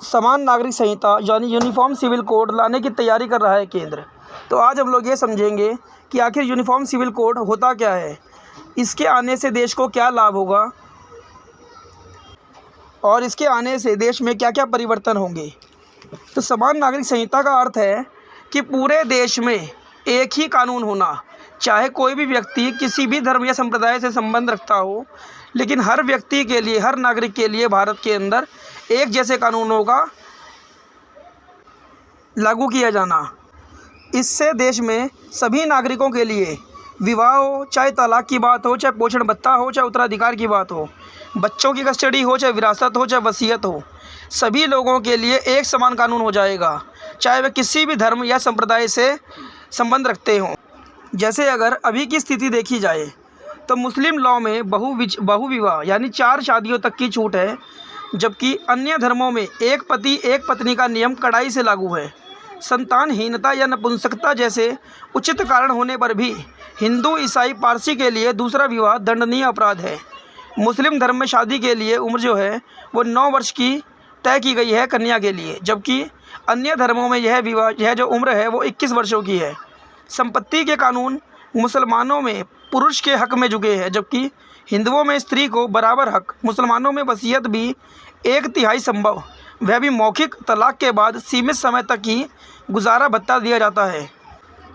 समान नागरिक संहिता यानी यूनिफॉर्म सिविल कोड लाने की तैयारी कर रहा है केंद्र। तो आज हम लोग ये समझेंगे कि आखिर यूनिफॉर्म सिविल कोड होता क्या है, इसके आने से देश को क्या लाभ होगा और इसके आने से देश में क्या क्या परिवर्तन होंगे। तो समान नागरिक संहिता का अर्थ है कि पूरे देश में एक ही कानून होना, चाहे कोई भी व्यक्ति किसी भी धर्म या संप्रदाय से संबंध रखता हो, लेकिन हर व्यक्ति के लिए, हर नागरिक के लिए भारत के अंदर एक जैसे कानूनों का लागू किया जाना। इससे देश में सभी नागरिकों के लिए विवाह हो, चाहे तलाक की बात हो, चाहे पोषण भत्ता हो, चाहे उत्तराधिकार की बात हो, बच्चों की कस्टडी हो, चाहे विरासत हो, चाहे वसीयत हो, सभी लोगों के लिए एक समान कानून हो जाएगा, चाहे वे किसी भी धर्म या संप्रदाय से संबंध रखते हों। जैसे अगर अभी की स्थिति देखी जाए तो मुस्लिम लॉ में बहुविवाह यानी 4 शादियों तक की छूट है, जबकि अन्य धर्मों में एक पति एक पत्नी का नियम कड़ाई से लागू है। संतानहीनता या नपुंसकता जैसे उचित कारण होने पर भी हिंदू, ईसाई, पारसी के लिए दूसरा विवाह दंडनीय अपराध है। मुस्लिम धर्म में शादी के लिए उम्र जो है वो 9 वर्ष की तय की गई है कन्या के लिए, जबकि अन्य धर्मों में यह जो उम्र है वो 21 वर्षों की है। संपत्ति के कानून मुसलमानों में पुरुष के हक में झुके हैं, जबकि हिंदुओं में स्त्री को बराबर हक। मुसलमानों में वसीयत भी 1/3 संभव, वह भी मौखिक तलाक के बाद सीमित समय तक ही गुजारा भत्ता दिया जाता है।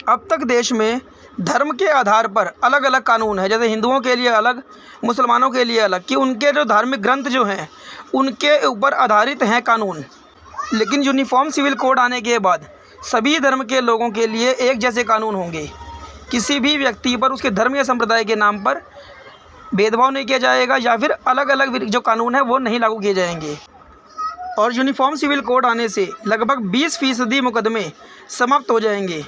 अब तक देश में धर्म के आधार पर अलग अलग कानून है, जैसे हिंदुओं के लिए अलग, मुसलमानों के लिए अलग, कि उनके जो धार्मिक ग्रंथ जो हैं उनके ऊपर आधारित हैं कानून। लेकिन यूनिफॉर्म सिविल कोड आने के बाद सभी धर्म के लोगों के लिए एक जैसे कानून होंगे। किसी भी व्यक्ति पर उसके धर्म या संप्रदाय के नाम पर भेदभाव नहीं किया जाएगा, या फिर अलग अलग जो कानून है वो नहीं लागू किए जाएंगे। और यूनिफॉर्म सिविल कोड आने से लगभग 20% मुकदमे समाप्त हो जाएंगे।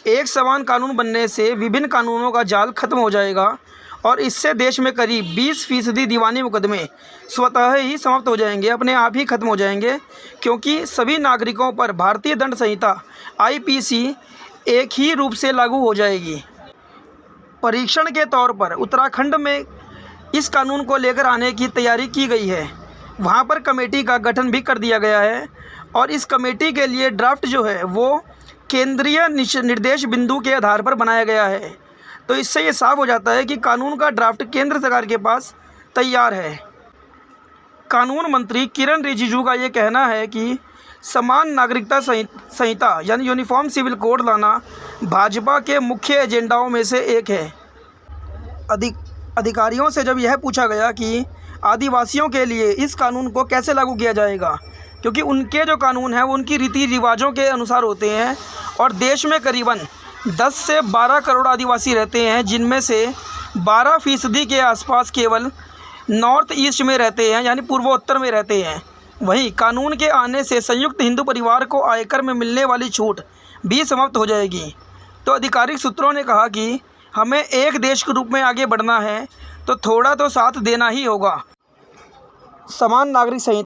एक समान कानून बनने से विभिन्न कानूनों का जाल खत्म हो जाएगा और इससे देश में करीब 20% दीवानी मुकदमे स्वतः ही समाप्त हो जाएंगे, अपने आप ही खत्म हो जाएंगे, क्योंकि सभी नागरिकों पर भारतीय दंड संहिता IPC एक ही रूप से लागू हो जाएगी। परीक्षण के तौर पर उत्तराखंड में इस कानून को लेकर आने की तैयारी की गई है। वहाँ पर कमेटी का गठन भी कर दिया गया है और इस कमेटी के लिए ड्राफ्ट जो है वो केंद्रीय निर्देश बिंदु के आधार पर बनाया गया है। तो इससे ये साफ हो जाता है कि कानून का ड्राफ्ट केंद्र सरकार के पास तैयार है। कानून मंत्री किरण रिजिजू का ये कहना है कि समान नागरिकता संहिता यानी यूनिफॉर्म सिविल कोड लाना भाजपा के मुख्य एजेंडाओं में से एक है। अधिकारियों से जब यह पूछा गया कि आदिवासियों के लिए इस कानून को कैसे लागू किया जाएगा, क्योंकि उनके जो कानून हैं वो उनकी रीति रिवाजों के अनुसार होते हैं और देश में करीबन 10 से 12 करोड़ आदिवासी रहते हैं, जिनमें से 12% के आसपास केवल नॉर्थ ईस्ट में रहते हैं यानी पूर्वोत्तर में रहते हैं। वहीं कानून के आने से संयुक्त हिंदू परिवार को आयकर में मिलने वाली छूट भी समाप्त हो जाएगी। तो आधिकारिक सूत्रों ने कहा कि हमें एक देश के रूप में आगे बढ़ना है तो थोड़ा तो साथ देना ही होगा। समान नागरिक संहिता